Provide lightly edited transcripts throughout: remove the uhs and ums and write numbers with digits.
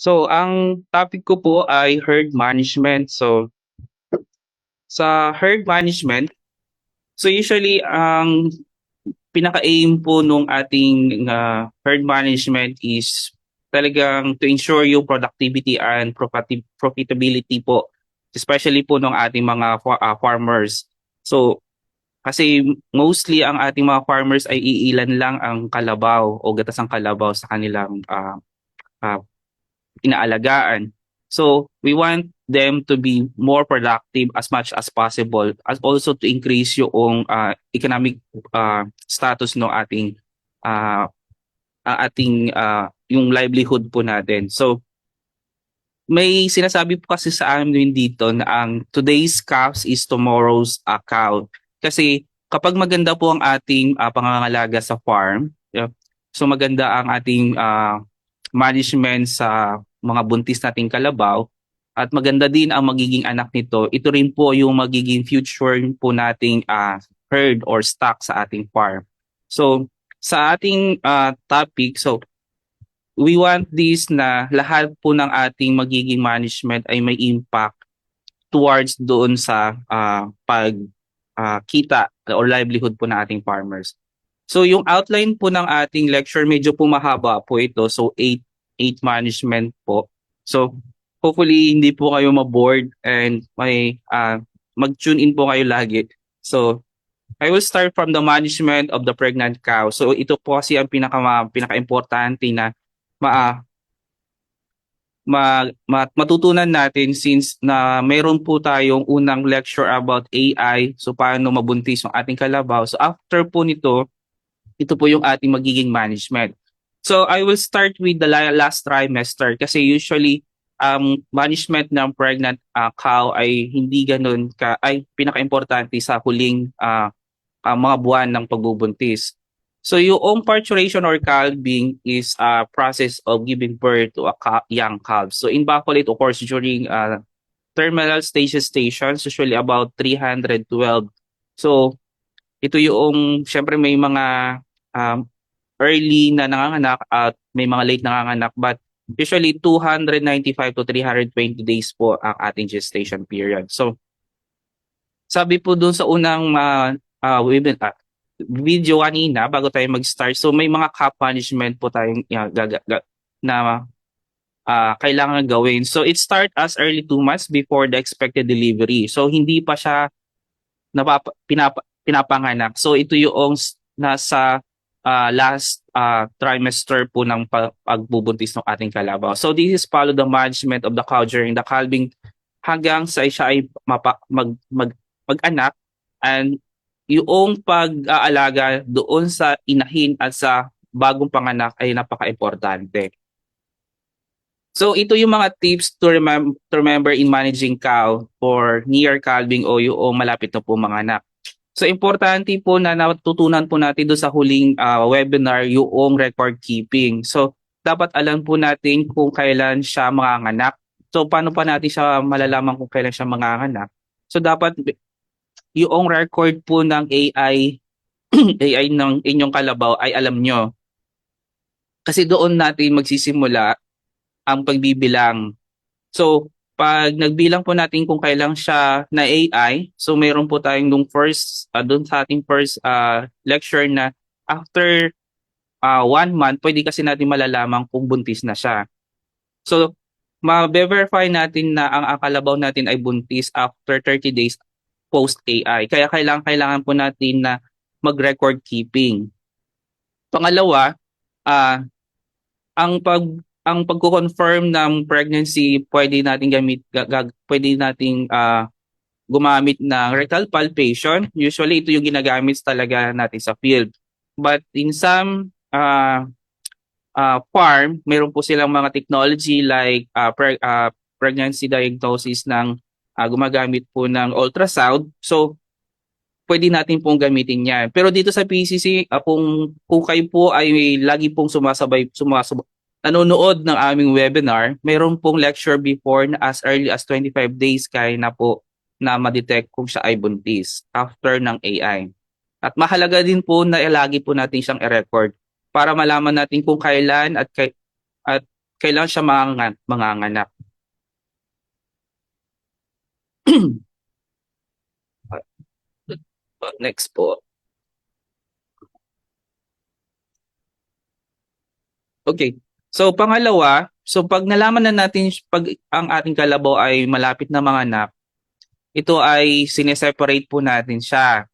So, ang topic ko po ay herd management. So, sa herd management, so usually ang pinaka-aim po nung ating herd management is talagang to ensure yung productivity and profitability po, especially po ng ating mga farmers. So, kasi mostly ang ating mga farmers ay iilan lang ang kalabaw o gatas ng kalabaw sa kanilang ah, inaalagaan. So we want them to be more productive as much as possible, as also to increase yung economic status no uh, ating yung livelihood po natin. So may sinasabi po kasi sa amin dito na ang today's cows is tomorrow's cow. Kasi kapag maganda po ang ating pangangalaga sa farm, yeah, so maganda ang ating management sa mga buntis nating kalabaw at maganda din ang magiging anak nito. Ito rin po yung magiging future po nating herd or stock sa ating farm. So sa ating topic, so we want this na lahat po ng ating magiging management ay may impact towards doon sa kita or livelihood po ng ating farmers. So yung outline po ng ating lecture medyo po mahaba po ito. So eight management po. So hopefully hindi po kayo ma-bored and may mag-tune in po kayo lagi. So I will start from the management of the pregnant cow. So ito po kasi ang pinaka-importante na ma, matutunan natin since na mayroon po tayong unang lecture about AI. So paano mabuntis yung ating kalabaw. So after po nito, ito po yung ating magiging management. So I will start with the last trimester kasi usually management ng pregnant cow ay hindi ganun ay pinaka-importante sa huling mga buwan ng pagbubuntis. So yung parturition or calving is a process of giving birth to a young calf. So in Bacolod, it occurs during terminal stations, usually about 312. So ito yung, syempre may mga um, early na nanganganak at may mga late nanganganak but usually 295 to 320 days po ang ating gestation period. So sabi po dun sa unang video kanina bago tayo mag-start, so may mga cap management po tayong na kailangan gawin. So it start as early 2 months before the expected delivery. So hindi pa siya pinapanganak. So ito yung nasa last trimester po ng pagbubuntis ng ating kalabaw. So this is follow the management of the cow during the calving hanggang sa siya ay mag-anak, and yung pag-aalaga doon sa inahin at sa bagong panganak ay napaka-importante. So ito yung mga tips to remember in managing cow for near calving o yung malapit na po manganak. So importante po na natutunan po natin doon sa huling webinar yung record keeping. So dapat alam po natin kung kailan siya manganganak. So paano pa natin siya malalaman kung kailan siya manganganak? So dapat yung record po ng AI AI ng inyong kalabaw ay alam nyo. Kasi doon natin magsisimula ang pagbibilang. So, pag nagbilang po natin kung kailan siya na AI, so mayroon po tayong nung first, doon sa ating first lecture na after 1 month, pwede kasi natin malalaman kung buntis na siya. So, ma-verify natin na ang akalabaw natin ay buntis after 30 days post-AI. Kaya kailangan po natin na mag-record keeping. Pangalawa, ah ang pagko-confirm ng pregnancy, pwede nating gumamit ng rectal palpation. Usually ito yung ginagamit talaga natin sa field. But in some farm, meron po silang mga technology like pregnancy diagnosis ng gumagamit po ng ultrasound. So pwede natin pong gamitin yan. Pero dito sa PCC, kung kayo po ay lagi pong nanonood ng aming webinar, mayroon pong lecture before na as early as 25 days kaya na po na ma-detect kung siya ay buntis after ng AI. At mahalaga din po na lagi po natin siyang i-record para malaman natin kung kailan at kailan siya manganganak. Next po. Okay. So pangalawa, so pag nalaman na natin pag ang ating kalabaw ay malapit na manganak, ito ay sineseparate po natin siya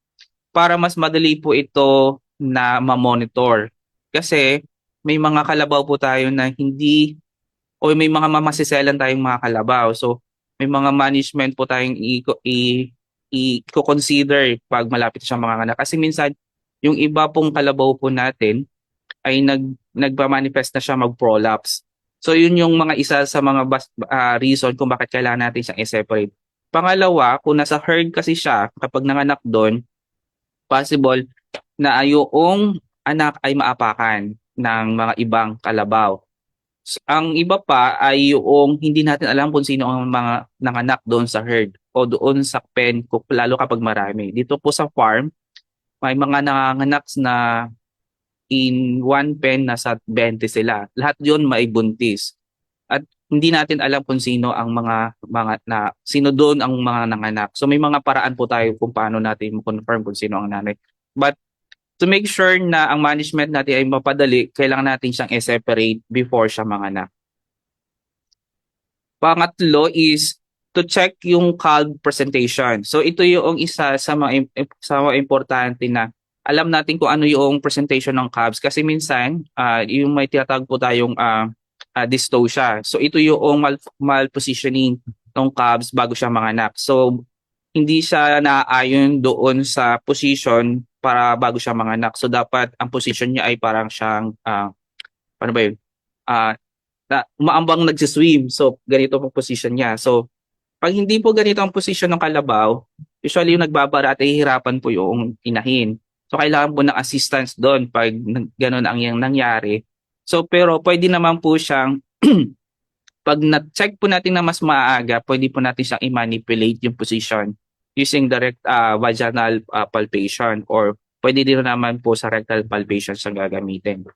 para mas madali po ito na ma-monitor. Kasi may mga kalabaw po tayo na hindi o may mga mamasiselan tayong mga kalabaw. So may mga management po tayong i-consider pag malapit siya manganak. Kasi minsan yung iba pong kalabaw po natin ay nagpa-manifest na siya mag-prolapse. So yun yung mga isa sa mga reason kung bakit kailangan natin siyang i-separate. Pangalawa, kung nasa herd kasi siya, kapag nanganak doon, possible na yung anak ay maapakan ng mga ibang kalabaw. Ang iba pa ay yung hindi natin alam kung sino ang mga nanganak doon sa herd o doon sa pen, lalo kapag marami. Dito po sa farm, may mga nanganganak na in one pen nasa 20 sila. Lahat 'yon may buntis. At hindi natin alam kung sino ang mga na sino doon ang mga nanganak. So may mga paraan po tayo kung paano natin confirm kung sino ang nanay. But to make sure na ang management natin ay mapadali, kailangan natin siyang i-separate before siya manganak. Pangatlo is to check yung calv presentation. So ito yung isa sa mga importante na alam natin kung ano yung presentation ng calves kasi minsan yung may tinatawag po tayong dystocia. So ito yung malpositioning ng calves bago siya manganak. So hindi siya naaayon doon sa position para bago siya manganak. So dapat ang position niya ay parang siyang paano ba yun? Ah, na umaambang nagsiswim. So, ganito po position niya. So, pag hindi po ganito ang position ng kalabaw, usually yung nagbabara at hihirapan po yung inahin. So, kailangan po ng assistance doon pag ganun ang yung nangyari. So, pero pwede naman po siyang, pag na-check po natin na mas maaga, pwede po natin siyang i-manipulate yung position using direct vaginal palpation or pwede din naman po sa rectal palpation siyang gagamitin.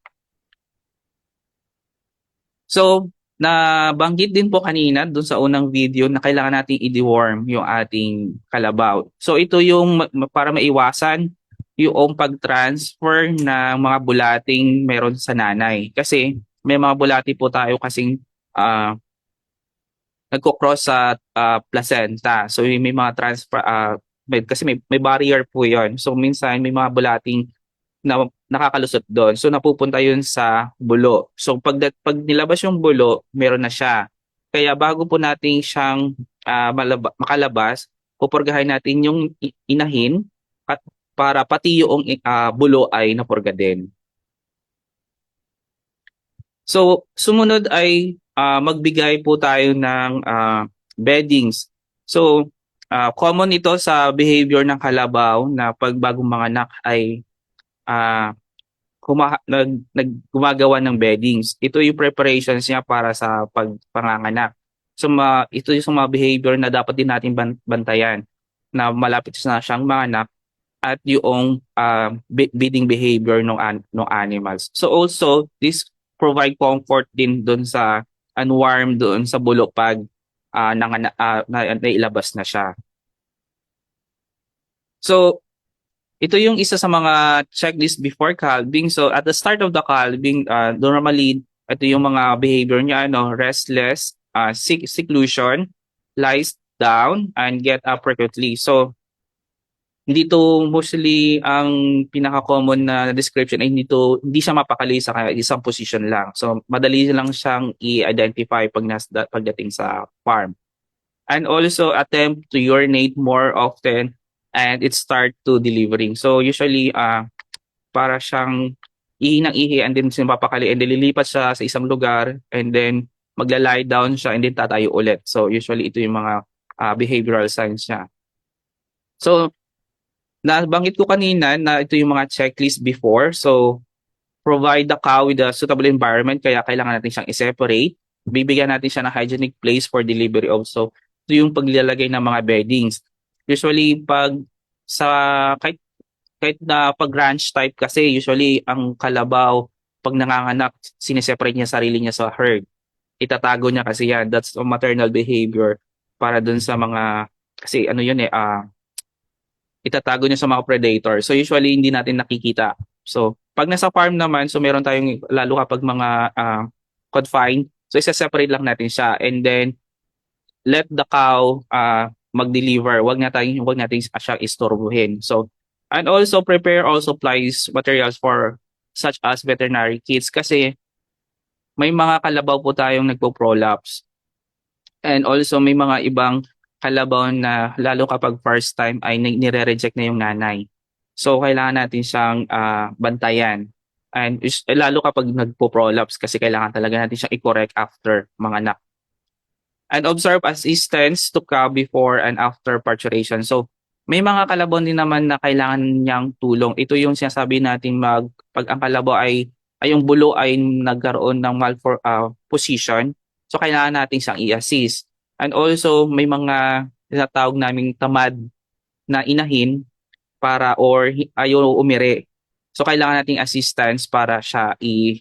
So, nabanggit din po kanina doon sa unang video na kailangan nating i-deworm yung ating kalabaw. So, ito yung para maiwasan yung pag-transfer ng mga bulating meron sa nanay. Kasi may mga bulati po tayo kasing nagko-cross sa placenta. So, may mga transfer, kasi may barrier po yon. So, minsan may mga bulating na nakakalusot doon. So napupunta yun sa bulo. So pag nilabas yung bulo, meron na siya. Kaya bago po natin siyang makalabas, pupurgahin natin yung inahin at para pati yung bulo ay napurga din. So sumunod ay magbigay po tayo ng beddings. So common ito sa behavior ng kalabaw na pag bagong manganak ay uh, gumagawa ng beddings. Ito yung preparations niya para sa pagpanganganak. So ito yung mga behavior na dapat din natin bantayan na malapit na siyang manganak at yung breeding behavior ng animals. So also, this provide comfort din doon sa and warm doon sa bulok pag nailabas na siya. So, ito yung isa sa mga checklist before calving. So at the start of the calving, normally ito yung mga behavior niya, restless, seclusion, lies down, and get up frequently. So hindi to mostly ang pinaka-common na description ay hindi siya mapakali sa isang position lang. So madali lang siyang i-identify pagdating sa farm. And also attempt to urinate more often and it start to delivering. So usually para siyang ihi ng ihi and then papakali and then lilipat siya sa isang lugar and then magla-lie down siya and then tatayo ulit. So usually ito yung mga behavioral signs niya. So nabanggit ko kanina na ito yung mga checklist before. So provide the cow with a suitable environment kaya kailangan natin siyang i-separate. Bibigyan natin siya ng hygienic place for delivery also. Ito yung paglalagay ng mga beddings. Usually pag sa kahit na pag ranch type kasi usually ang kalabaw pag nanganganak sineseparate niya sarili niya sa herd. itatago niya kasi yan. That's a maternal behavior para dun sa mga, kasi ano yun itatago niya sa mga predator. So usually hindi natin nakikita. So pag nasa farm naman, so meron tayong lalo kapag mga confined, so isa-separate lang natin siya and then let the cow mag-deliver. Wag natin siya istorbohin. So and also prepare all supplies materials for such as veterinary kits kasi may mga kalabaw po tayong nagpo-prolapse. And also may mga ibang kalabaw na lalo kapag first time ay nire-reject na yung nanay. So kailangan natin siyang bantayan. And lalo kapag nagpo-prolapse kasi kailangan talaga natin siyang i-correct after mga anak. And observe assistance to cow before and after parturition. So may mga kalabaw din naman na kailangan niyang tulong. Ito yung sinasabi natin pag ang kalabaw ay yung bulo ay nagkaroon ng position. So kailangan natin siyang i-assist. And also may mga tinatawag naming tamad na inahin para or ayaw umire. So kailangan nating assistance para siya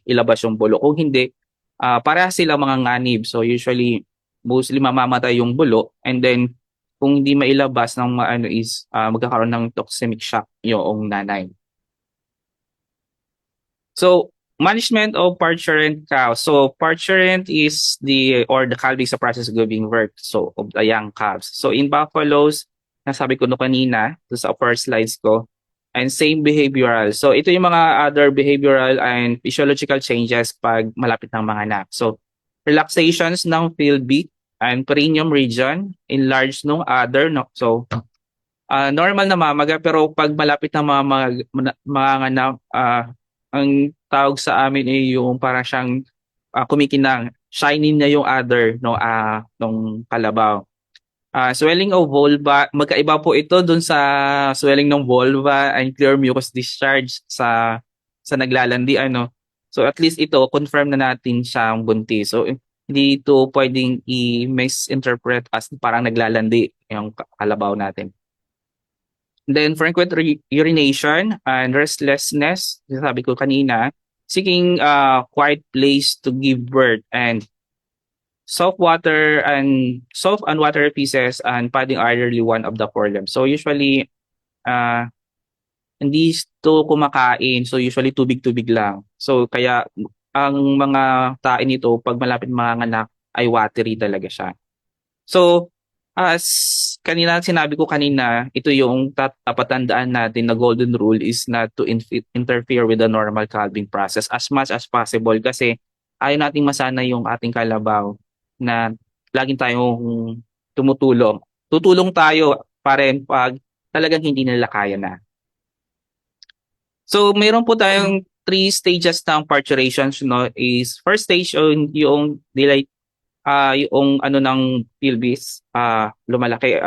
ilabas yung bulo. Kung hindi, para sila mga nganib. So usually mostly mamamatay yung bulo and then kung hindi mailabas ng magkakaroon ng toxemic shock yung nanay. So management of parturient cows. So parturient is the calving is the process of giving birth so of the young calves. So in buffaloes, nasabi ko no kanina sa first slides ko, and same behavioral. So ito yung mga other behavioral and physiological changes pag malapit ng mga anak. So relaxations ng field beat and perineum region, enlarged nung other no. So normal na mamaga pero pag malapit ng mga anak, ang tawag sa amin ay yung parang siyang kumikinang, shining na yung other no nung kalabaw. Swelling of vulva, magkaiba po ito dun sa swelling ng vulva and clear mucus discharge sa naglalandi ano. So at least ito confirm na natin siyang buntis. So hindi ito pwedeng i-misinterpret as parang naglalandi yung kalabaw natin. Then frequent urination and restlessness, sabi ko kanina, seeking a quiet place to give birth and soft and water pieces and padding are really one of the problems. So usually uh, hindi ito kumakain. So usually tubig-tubig lang. So kaya ang mga tae nito pag malapit mga anak ay watery talaga siya. So, as kanina sinabi ko kanina, ito yung tapatandaan natin na golden rule is not to interfere with the normal calving process as much as possible kasi ayaw nating masana yung ating kalabaw na laging tayong tumutulong. Tutulong tayo pa rin pag talagang hindi nila kaya na. So, mayroon po tayong 3 stages ng parturition, no? Is first stage yung delay yung ano ng pelvis lumalaki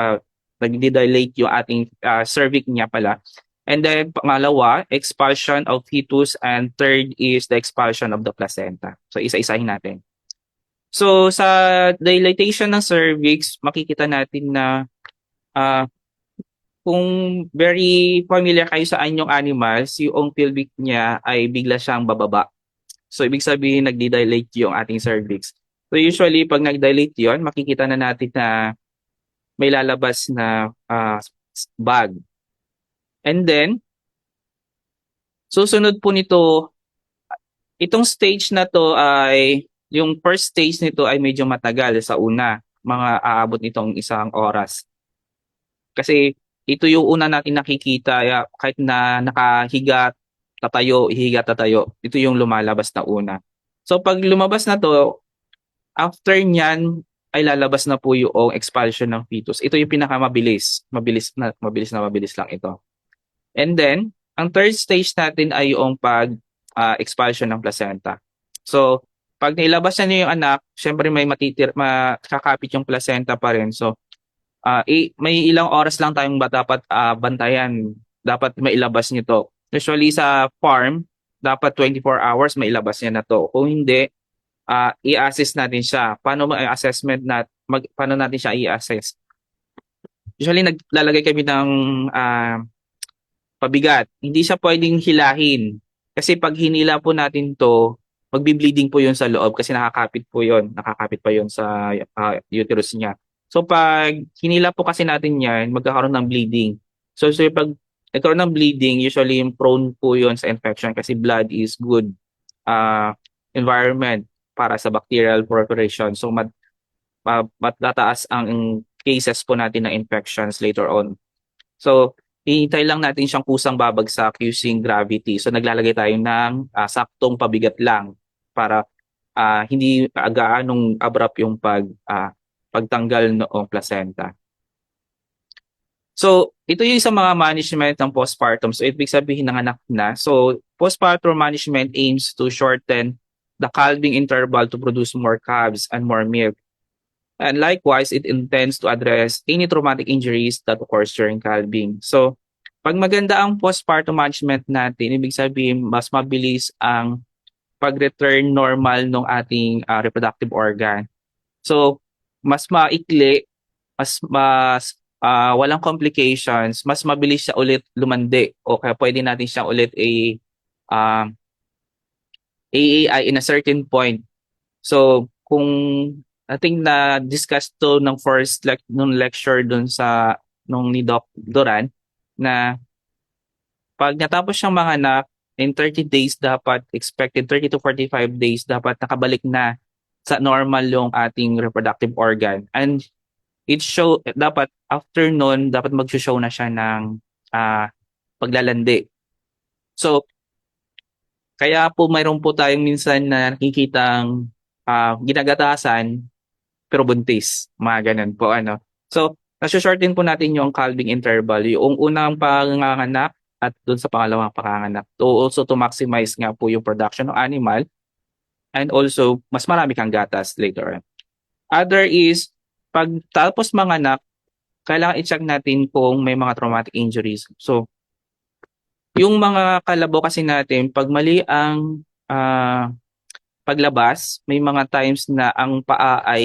nagdi-dilate yung ating cervix niya pala. And then pangalawa, expulsion of fetus and third is the expulsion of the placenta. So isa-isahin natin. So sa dilatation ng cervix, makikita natin na uh, kung very familiar kayo sa anyong animals, yung pelvic niya ay bigla siyang bababa. So ibig sabihin nagdi-dilate yung ating cervix. So usually pag nag-dilate yon, makikita na natin na may lalabas na bag. And then susunod po nito, itong stage na to ay yung first stage nito ay medyo matagal sa una, mga aabot nitong 1 oras. Kasi ito yung una natin nakikita kahit na nakahiga, tatayo, ihiga, tatayo. Ito yung lumalabas na una. So pag lumabas na to, after nyan ay lalabas na po yung expulsion ng fetus. Ito yung pinakamabilis. Mabilis lang ito. And then, ang third stage natin ay yung expulsion ng placenta. So, pag nailabas na niyo yung anak, syempre may makakapit yung placenta pa rin. So, may ilang oras lang tayong dapat bantayan. Dapat mailabas niyo to. Usually sa farm, dapat 24 hours mailabas niya na to. Kung hindi, i-assess natin siya. Paano paano natin siya i-assess? Usually naglalagay kami ng pabigat. Hindi siya pwedeng hilahin. Kasi pag hinila po natin to, magbi-bleeding po yun sa loob kasi nakakapit pa yun sa uterus niya. So pag hinila po kasi natin yan, magkakaroon ng bleeding. So pag nagkaroon ng bleeding, usually prone po yun sa infection kasi blood is good environment para sa bacterial proliferation. So matataas ang cases po natin ng infections later on. So hihintay lang natin siyang kusang babagsak using gravity. So naglalagay tayo ng saktong pabigat lang para hindi gaanong abrupt yung pagtanggal noong placenta. So, ito yung isang mga management ng postpartum. So, ibig sabihin nanganak na. So, postpartum management aims to shorten the calving interval to produce more calves and more milk. And likewise, it intends to address any traumatic injuries that occurs during calving. So, pag maganda ang postpartum management natin, ibig sabihin mas mabilis ang pag-return normal ng ating reproductive organ. So, mas maikli, walang complications, mas mabilis siya ulit lumandi o kaya pwede natin siya ulit uh, AAI in a certain point. So, kung I think na discuss to ng nung lecture dun nung ni Doc Duran na pag natapos siyang manganak in 30 days dapat expected 30 to 45 days dapat nakabalik na sa normal yung ating reproductive organ. And dapat after nun, dapat mag-show na siya ng paglalandi. So, kaya po mayroon po tayong minsan na nakikitang ginagatasan pero buntis. Mga ganun po. So, nasa-shorten po natin yung calving interval. Yung unang panganganak at dun sa pangalawang panganganak. Also to maximize nga po yung production ng animal and also mas marami kang gatas later on. Other is, pag tapos manganak, kailangan i-check natin kung may mga traumatic injuries. So, yung mga kalabaw kasi natin, pag mali ang paglabas, may mga times na ang paa ay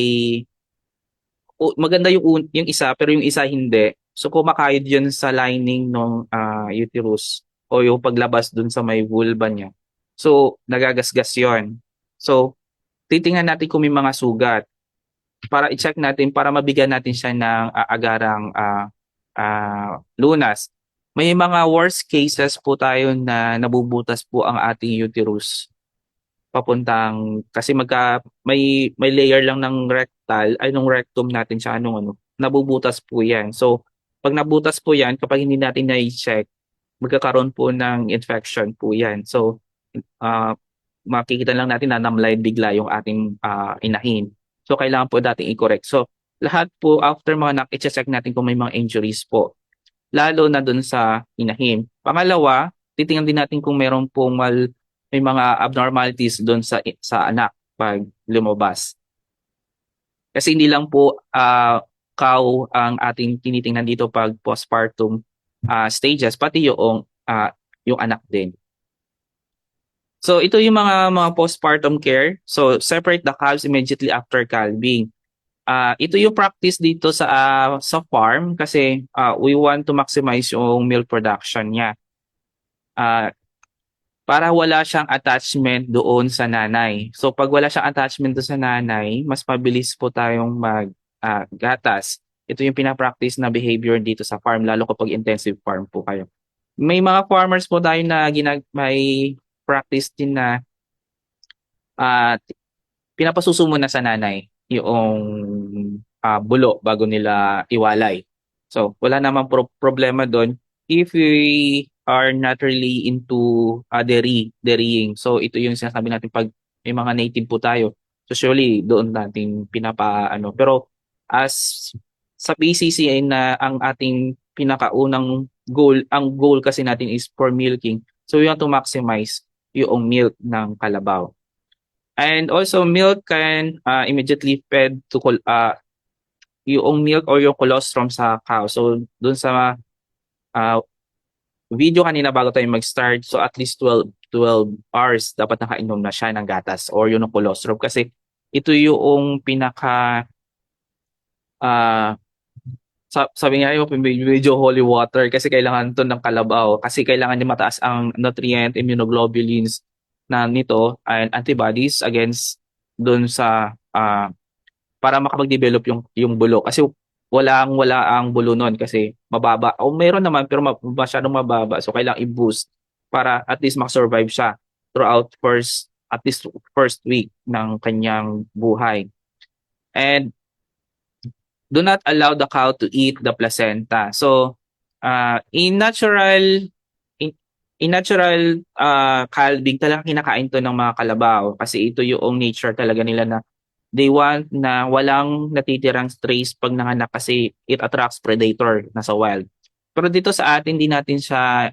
maganda yung isa pero yung isa hindi. So kumakayod yun sa lining ng uterus o yung paglabas dun sa may vulva niya. So nagagasgas yon. So titingnan natin kung may mga sugat para i-check natin para mabigyan natin siya ng agarang lunas. May mga worst cases po tayo na nabubutas po ang ating uterus papuntang kasi may layer lang ng nung rectum natin sa nabubutas po 'yan. So pag nabutas po 'yan kapag hindi natin na-check magkakaroon po ng infection po 'yan. So makikita lang natin na namlay bigla yung ating inahin. So kailangan po natin i-correct. So lahat po after mga i-check natin kung may mga injuries po lalo na dun sa inahin. Pangalawa, titingnan din natin kung meron pong may mga abnormalities doon sa anak pag lumabas. Kasi hindi lang po ang ating tinitingnan dito pag postpartum stages, pati yung anak din. So ito yung mga postpartum care. So separate the calves immediately after calving. Ito yung practice dito sa farm kasi we want to maximize yung milk production niya. Para wala siyang attachment doon sa nanay. So pag wala siyang attachment doon sa nanay, mas mabilis po tayong gatas. Ito yung pinapractice na behavior dito sa farm, lalo kapag intensive farm po kayo. May mga farmers po tayo na may practice din na pinapasuso muna sa nanay yung bulo bago nila iwalay. So wala namang problema doon if we are not really into dairying. So ito yung sinasabi natin pag may mga native po tayo. Usually doon natin pero as sa PCCA na ang ating pinakaunang ang goal kasi natin is for milking. So we want to maximize yung milk ng kalabaw. And also milk can immediately fed to yung milk or yung colostrum sa cow. So doon sa video kanina bago tayo mag-start, so at least 12 hours dapat nakainom na siya ng gatas or yung colostrum kasi ito yung pinaka sabi nga yung medyo holy water kasi kailangan to ng kalabaw kasi kailangan niya mataas ang nutrient, immunoglobulins na nito and antibodies against dun sa para makapag-develop yung bulo kasi wala ang bulo nun kasi mababa o meron naman pero masyadong mababa so kailangang i-boost para at least makasurvive siya throughout at least first week ng kanyang buhay. And do not allow the cow to eat the placenta. So, in natural calving talaga kinakain to ng mga kalabaw kasi ito yung nature talaga nila na they want na walang natitirang strays pag nanganak kasi it attracts predator na sa wild. Pero dito sa atin, di natin siya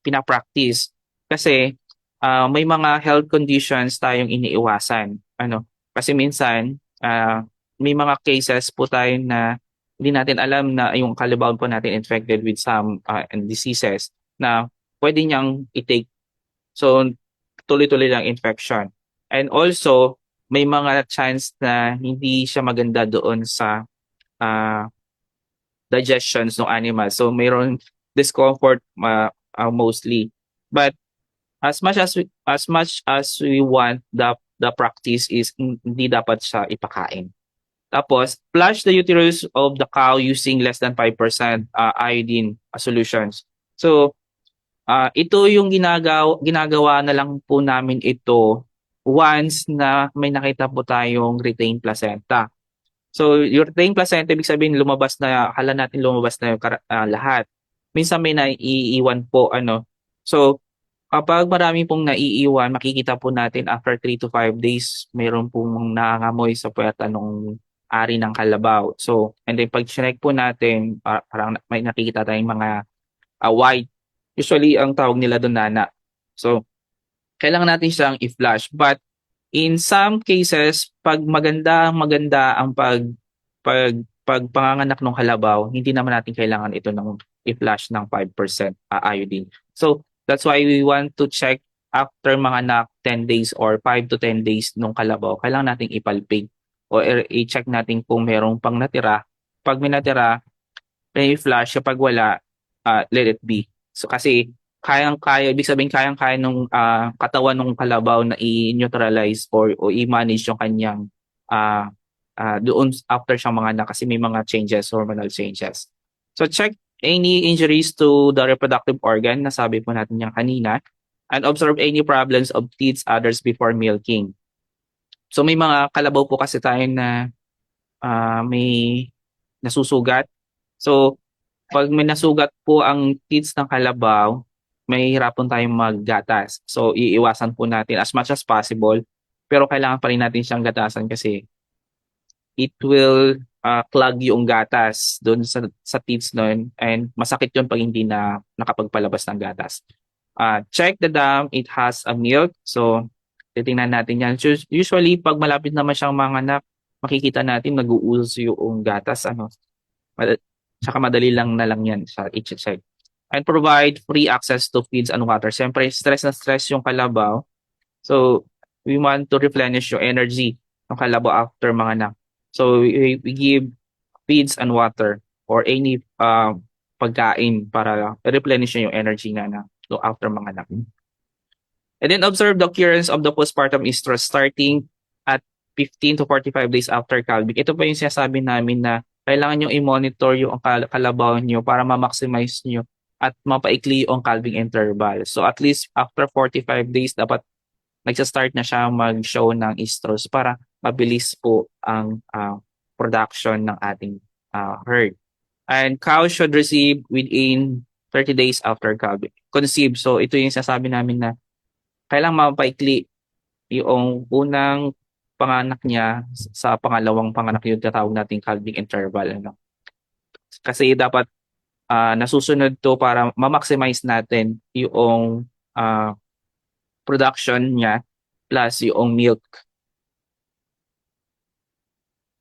pinapractice kasi may mga health conditions tayong iniiwasan. Kasi minsan, may mga cases po tayo na hindi natin alam na yung kalabaw po natin infected with some diseases na pwede niyang i-take. So, tuloy-tuloy lang infection. And also, may mga chance na hindi siya maganda doon sa uh, digestions ng animal. So, mayroon discomfort mostly. But as much as we want the practice is hindi dapat siya ipakain. Tapos, flush the uterus of the cow using less than 5% iodine solutions. So, ito yung ginagawa na lang po namin ito once na may nakita po tayong retained placenta. So, yung retained placenta, ibig sabihin lumabas na, akala natin lumabas na yung lahat. Minsan may naiiwan po, So, kapag marami pong naiiwan, makikita po natin after 3 to 5 days, mayroon pong nangangamoy sa puweta nung ari ng kalabaw. So, and then pag check po natin, parang may nakikita tayong mga white. Usually, ang tawag nila doon nana. So, kailangan natin siyang i-flush. But in some cases, pag maganda ang pagpanganganak ng kalabaw, hindi naman natin kailangan ito ng i-flush ng 5% iodine. So, that's why we want to check after mga 10 days or 5 to 10 days nung kalabaw. Kailangan nating ipalpig o i-check natin kung merong pang natira. Pag may natira, may i-flush. Kapag wala, let it be. So, kasi kayang-kaya, ibig sabihin kayang-kaya nung katawan ng kalabaw na i-neutralize o i-manage yung kanyang doon after siyang mga anak kasi may mga changes, hormonal changes. So check any injuries to the reproductive organ, nasabi po natin yan kanina, and observe any problems of teats others before milking. So may mga kalabaw po kasi tayo na may nasusugat. So pag may nasugat po ang teats ng kalabaw, may hirapan tayong maggatas. So, iiwasan po natin as much as possible. Pero kailangan pa rin natin siyang gatasan kasi it will clog yung gatas doon sa teats nun and masakit yun pag hindi na nakapagpalabas ng gatas. Check the dam, it has a milk. So, titingnan natin yan. Usually, pag malapit naman siyang manganak, makikita natin nag-uuso yung gatas. Tsaka madali lang na lang yan sa i-check. And provide free access to feeds and water. Siyempre, stress na stress yung kalabaw. So, we want to replenish yung energy ng kalabaw after manganak. So, we give feeds and water or any pagkain para replenish yung energy na after manganak. And then observe the occurrence of the postpartum estrus starting at 15 to 45 days after calving. Ito pa yung sinasabi namin na kailangan nyo i-monitor yung kalabaw nyo para ma-maximize nyo at mapaikli yung calving interval. So at least after 45 days, dapat nagsa-start na siya mag-show ng estrus para mabilis po ang production ng ating herd. And cows should receive within 30 days after conceive. So ito yung sinasabi namin na kailangan mapaikli yung unang panganak niya sa pangalawang panganak yung tatawag nating calving interval. Kasi dapat nasusunod to para ma-maximize natin yung production niya plus yung milk.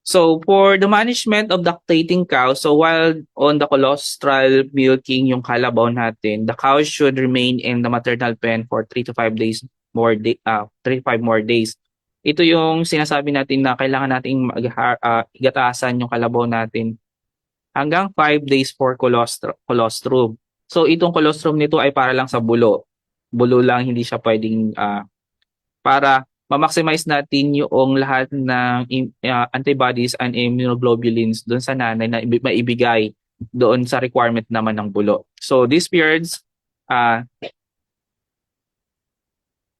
So for the management of lactating cows, so while on the colostral milking yung kalabaw natin, the cow should remain in the maternal pen for 3 to 5 days more 3 to 5 more days. Ito yung sinasabi natin na kailangan nating igatasan yung kalabaw natin hanggang 5 days for colostrum. So itong colostrum nito ay para lang sa bulo. bulo lang, hindi siya pwedeng para ma-maximize natin yung lahat ng antibodies and immunoglobulins doon sa nanay na maibigay doon sa requirement naman ng bulo. So these periods, uh,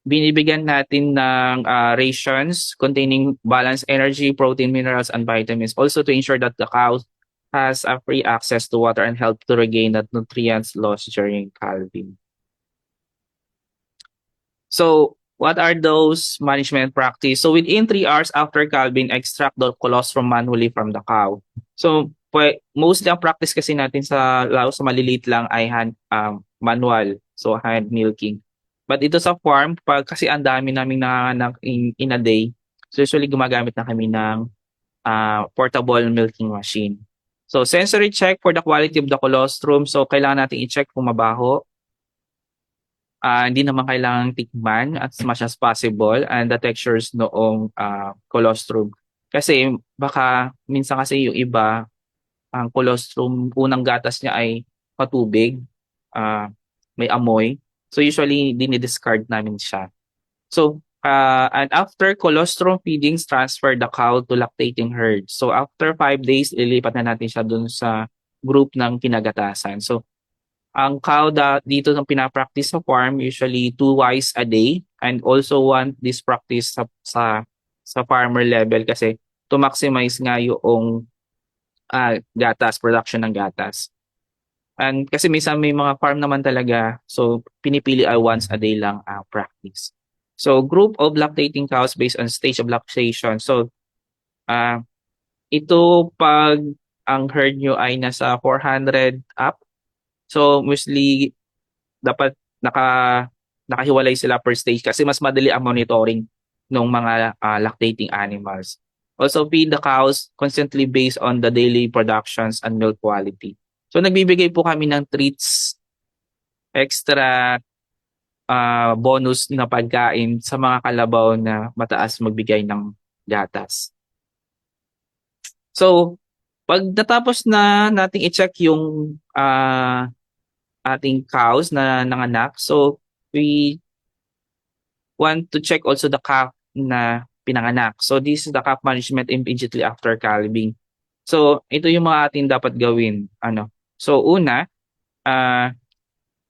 binibigyan natin ng rations containing balanced energy, protein, minerals, and vitamins. Also to ensure that the cow has a free access to water and help to regain that nutrients lost during calving. So what are those management practice? So within 3 hours after calving, extract the colostrum manually from the cow. So mostly ang practice kasi natin lalo sa maliliit lang ay manual. So hand milking. But ito sa farm, pag kasi ang dami naming nanganganak in a day, so usually gumagamit na kami ng portable milking machine. So sensory check for the quality of the colostrum. So kailangan natin i-check kung mabaho. Hindi naman kailangang tikman as much as possible and the textures noong colostrum. Kasi baka minsan kasi yung iba, ang colostrum, unang gatas niya ay patubig, may amoy. So usually dinidiscard namin siya. So and after colostrum feedings, transfer the cow to lactating herd. So after 5 days, ilipat na natin siya dun sa group ng kinagatasan. So ang cow dito ng pinapractice sa farm usually 2 a day and also want this practice sa farmer level kasi to maximize nga yung gatas, production ng gatas. And kasi minsan may mga farm naman talaga, so pinipili ay once a day lang ang practice. So group of lactating cows based on stage of lactation. So ito pag ang herd nyo ay nasa 400 up, so mostly dapat nakahiwalay sila per stage kasi mas madali ang monitoring ng mga lactating animals. Also feed the cows constantly based on the daily productions and milk quality. So nagbibigay po kami ng treats, extra bonus na pagkain sa mga kalabaw na mataas magbigay ng gatas. So pag natapos na nating i-check yung ating cows na nanganak, so we want to check also the calf na pinanganak. So this is the calf management immediately after calving. So ito yung mga ating dapat gawin. So una,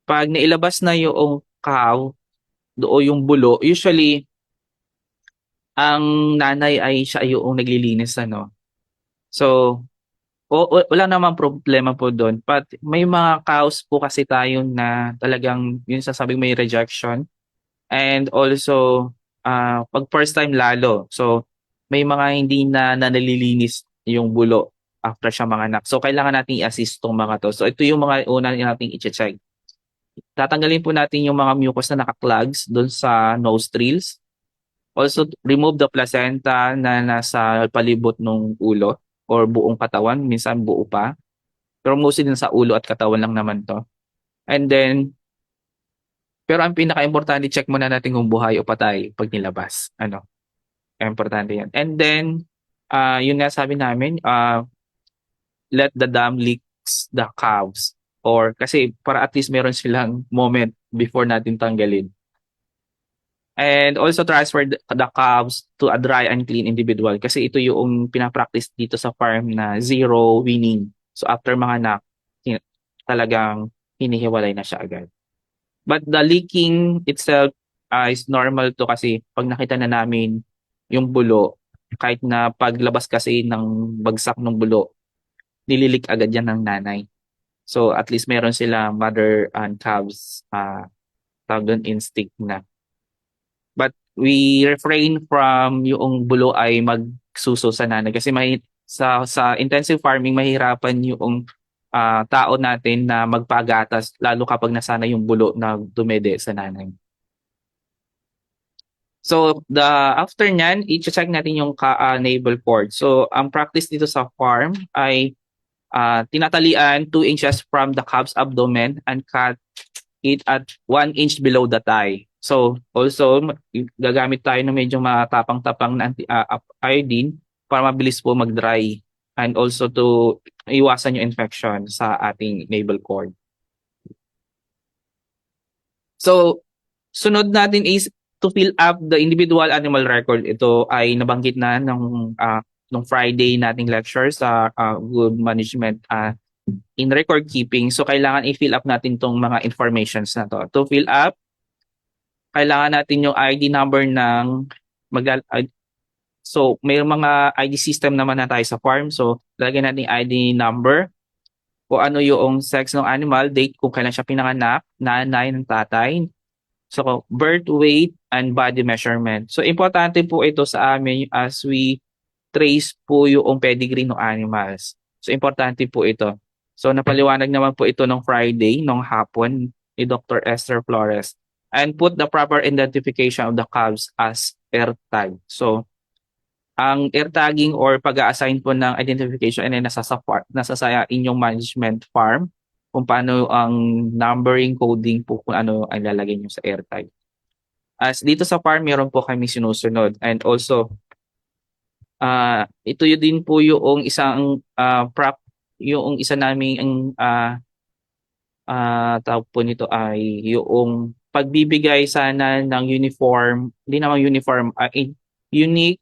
pag nailabas na yung cow o yung bulo, usually ang nanay ay siya yung naglilinis. So wala namang problema po doon. But may mga cows po kasi tayo na talagang yung sasabing may rejection. And also, pag first time lalo. So, may mga hindi na nalilinis yung bulo after siya manganak. So, kailangan natin i-assist tong mga to. So, ito yung mga una natin i-check. Tatanggalin po natin yung mga mucus na nakaklogs doon sa nostrils. Also, remove the placenta na nasa palibot ng ulo or buong katawan. Minsan buo pa. Pero mostly din sa ulo at katawan lang naman to. And then, pero ang pinaka-importante, check muna natin kung buhay o patay pag nilabas. Importante yan. And then, yun nga sabi namin, let the dam licks the calves. Or kasi para at least meron silang moment before natin tanggalin. And also transfer the calves to a dry and clean individual. Kasi ito yung pinapractice dito sa farm na zero weaning. So after mga anak, talagang hinihiwalay na siya agad. But the leaking itself is normal to kasi pag nakita na namin yung bulo, kahit na paglabas kasi ng bagsak ng bulo, nililik agad yan ng nanay. So at least meron sila mother and calves tawag doon instinct na. But we refrain from yung bulo ay magsuso sa nanay kasi sa intensive farming mahirapan yung tao natin na magpagatas lalo kapag nasana yung bulo na dumede sa nanay. So after nyan, i-check natin yung navel cord. So ang practice dito sa farm ay tinatalian 2 inches from the calf's abdomen and cut it at 1 inch below the thigh. So also gagamit tayo ng medyo matapang-tapang na iodine para mabilis po mag-dry and also to iwasan yung infection sa ating navel cord. So Sunod natin is to fill up the individual animal record. Ito ay nabanggit na nung Friday nating lecture sa good management in record keeping. So kailangan i-fill up natin tong mga informations na to. To fill up, kailangan natin yung ID number ng so may mga ID system naman na tayo sa farm. So lagyan natin ID number, kung ano yung sex ng animal, date kung kailan siya pinanganak, nanay ng tatay. So birth weight and body measurement. So importante po ito sa amin as we trace po yung pedigree ng animals. So importante po ito. So napaliwanag naman po ito nung Friday, nung hapon ni Dr. Esther Flores. And put the proper identification of the calves as air tag. So ang air tagging or pag-a-assign po ng identification ay nasa sa inyong management farm kung paano ang numbering coding po kung ano ang lalagay nyo sa air tag. As dito sa farm, meron po kami sinusunod. And also, ito yun din po yung isang yung isa naming tawag po nito ay yung pagbibigay sana ng uniform, hindi naman uniform, unique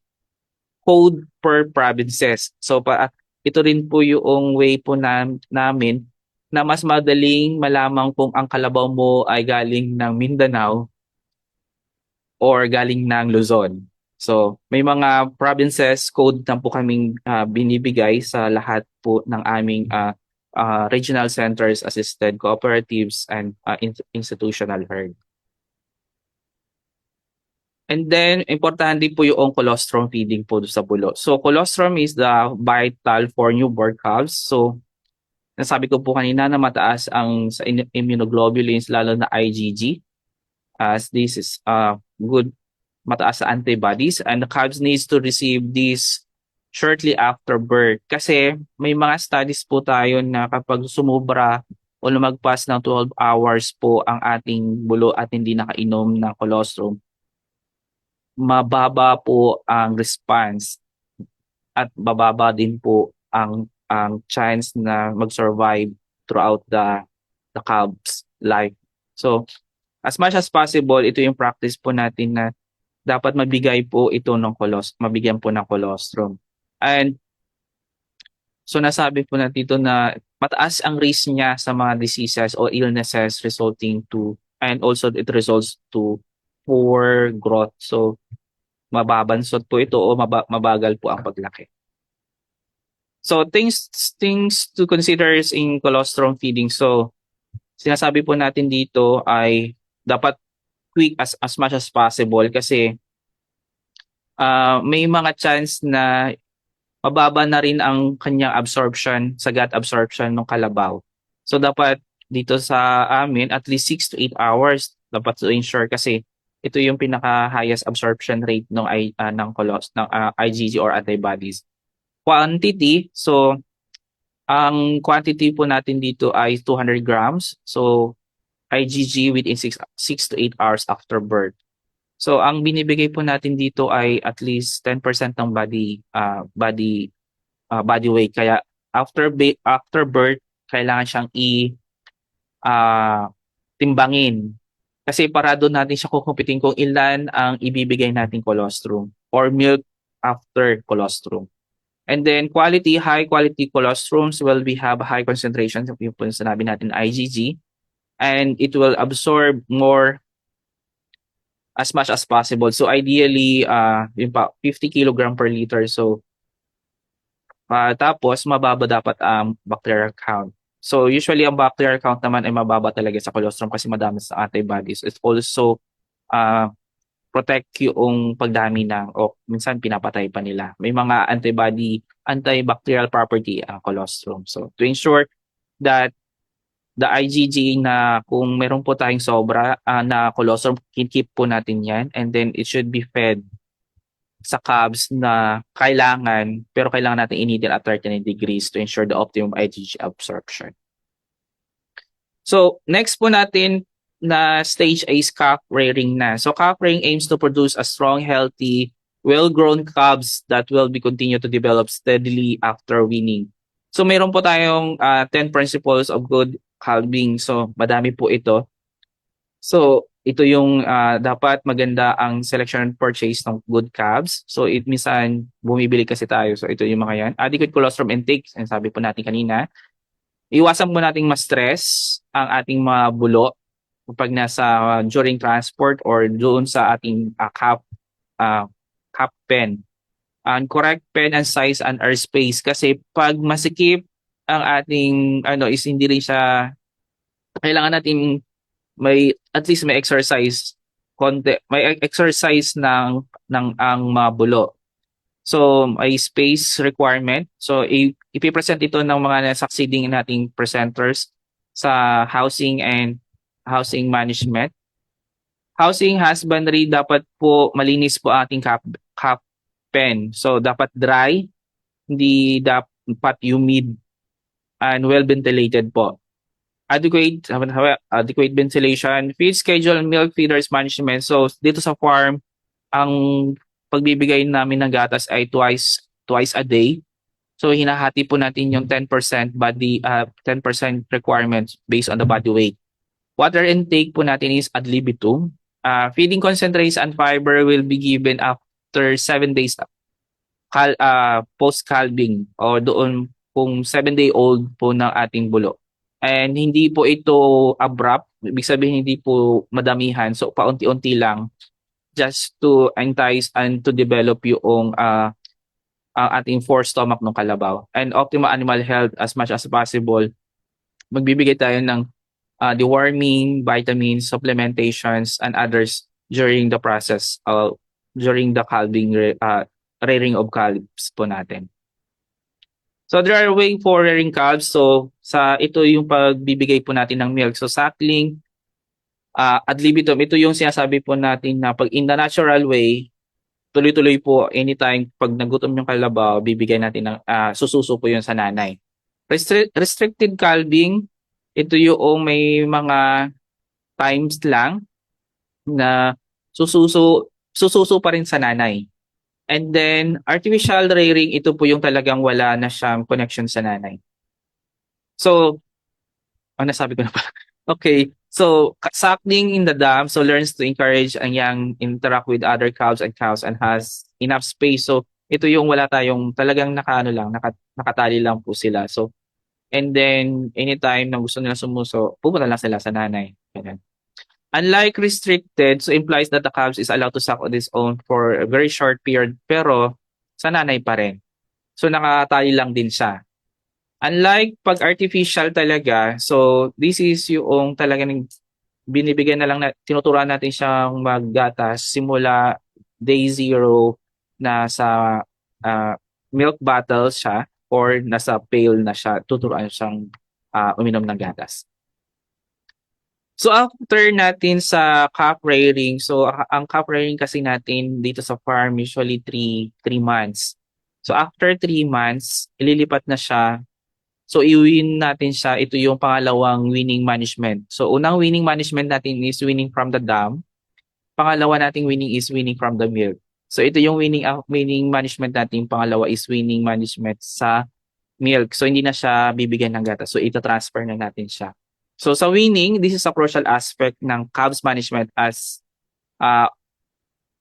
code per provinces. So ito rin po yung way po namin na mas madaling malaman kung ang kalabaw mo ay galing ng Mindanao or galing ng Luzon. So may mga provinces code na po kaming binibigay sa lahat po ng aming regional centers, assisted cooperatives, and institutional herd. And then, importante po yung colostrum feeding po sa bulo. So, colostrum is the vital for newborn calves. So, nasabi ko po kanina na mataas ang sa immunoglobulins, lalo na IgG, as this is good, mataas sa antibodies. And the calves needs to receive this shortly after birth. Kasi may mga studies po tayo na kapag sumubra o lumagpas ng 12 hours po ang ating bulo at hindi nakainom ng colostrum, mababa po ang response at bababa din po ang chance na mag-survive throughout the calves life. So as much as possible, ito yung practice po natin na dapat mabigay po ito ng mabigyan po ng colostrum. And so nasabi po natin dito na mataas ang risk niya sa mga diseases or illnesses resulting to, and also it results to poor growth. So mababansot po ito o mabagal po ang paglaki. So things to consider in colostrum feeding. So sinasabi po natin dito ay dapat quick as much as possible kasi may mga chance na mababa na rin ang kanyang absorption, sa gut absorption ng kalabaw. So dapat dito sa amin at least 6 to 8 hours dapat to ensure kasi ito yung pinaka-highest absorption rate ng IgG or antibodies. Quantity, so ang quantity po natin dito ay 200 grams. So IgG within 6 to 8 hours after birth. So ang binibigay po natin dito ay at least 10% ng body weight. Kaya after birth, kailangan siyang timbangin. Kasi para doon natin siya kukumpitin kung ilan ang ibibigay nating colostrum or milk after colostrum. And then quality, high quality colostrums will have high concentration, yung po sinabi natin IgG, and it will absorb more as much as possible. So ideally, yung 50 kg per liter. So tapos mababa dapat ang bacterial count. So usually ang bacterial count naman ay mababa talaga sa colostrum kasi madami sa antibodies. It also protect yung pagdami o minsan pinapatay pa nila. May mga antibacterial property ang colostrum. So to ensure that the IgG na kung meron po tayong sobra na colostrum, keep po natin yan, and then it should be fed sa calves na kailangan, pero kailangan natin i-needle at 39 degrees to ensure the optimum IgG absorption. So next po natin na stage is calf rearing na. So calf rearing aims to produce a strong, healthy, well-grown calves that will be continue to develop steadily after weaning. So mayroon po tayong 10 principles of good calving. So madami po ito. So ito yung dapat maganda ang selection and purchase ng good calves. So minsan bumibili kasi tayo. So ito yung mga yan. Adequate colostrum intake, ang sabi po natin kanina. Iwasan po nating ma-stress ang ating mga bulo kapag nasa during transport or doon sa ating uh, cap pen. And correct pen and size and airspace kasi pag masikip ang ating is hindi rin siya kailangan natin may at least may exercise konti may exercise ng ang mga bulo. So may space requirement. So ipipresent ito ng mga succeeding nating presenters sa housing management. Housing husbandry dapat po malinis po ating cap pen. So dapat dry, hindi dapat humid and well ventilated po. Adequate ventilation, feed schedule, milk feeders management. So dito sa farm, ang pagbibigay namin ng gatas ay twice a day. So hinahati po natin yung 10% 10% requirements based on the body weight. Water intake po natin is ad libitum. Feeding concentrates and fiber will be given after 7 days post-calving o doon kung 7-day-old po ng ating bulo. And hindi po ito abrupt, ibig sabihin hindi po madamihan. So paunti-unti lang just to entice and to develop yung ang ating forestomach ng kalabaw. And optimal animal health as much as possible. Magbibigay tayo ng deworming, vitamins, supplementations, and others during the process during the calving, rearing of calves po natin. So there are way for rearing calves. So ito yung pagbibigay po natin ng milk. So suckling, ad libitum, ito yung sinasabi po natin na pag in the natural way, tuloy-tuloy po anytime pag nagutom yung kalabaw, bibigay natin ng sususo po yun sa nanay. Restricted calving, ito yung may mga times lang na sususo pa rin sa nanay. And then, artificial rearing, ito po yung talagang wala na siyang connection sa nanay. So, nasabi ko na pa. Okay. So, suckling in the dam, so learns to encourage ang young interact with other calves and has enough space. So, ito yung wala tayong talagang nakatali lang po sila. So, and then, anytime na gusto nila sumuso, pupunta lang sila sa nanay. Ganun. Unlike restricted, so implies that the calves is allowed to suck on its own for a very short period, pero sa nanay pa rin. So nakatali lang din siya. Unlike pag artificial talaga, so this is yung talagang binibigyan na lang tinuturuan natin siyang maggatas simula day 0 na sa milk bottle siya or nasa pail na siya, tuturuan siyang uminom ng gatas. So after natin sa calf rearing, so ang calf rearing kasi natin dito sa farm usually 3 months. So after 3 months, ililipat na siya. So i-win natin siya. Ito yung pangalawang winning management. So unang winning management natin is winning from the dam. Pangalawa nating winning is winning from the milk. So ito yung winning management natin. Pangalawa is winning management sa milk. So hindi na siya bibigyan ng gatas. So ito-transfer na natin siya. So sa winning, this is a crucial aspect ng calves management as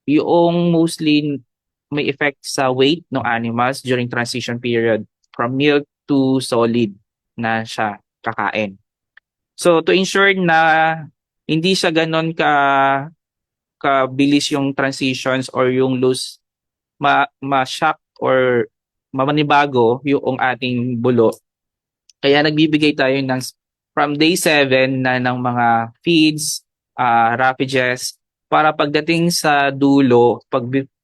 yung mostly may effect sa weight ng animals during transition period from milk to solid na siya kakain. So to ensure na hindi siya ganon kabilis yung transitions or yung loose ma-shock or mamanibago yung ating bulo. Kaya nagbibigay tayo ng from day 7 na ng mga feeds, ravages, para pagdating sa dulo,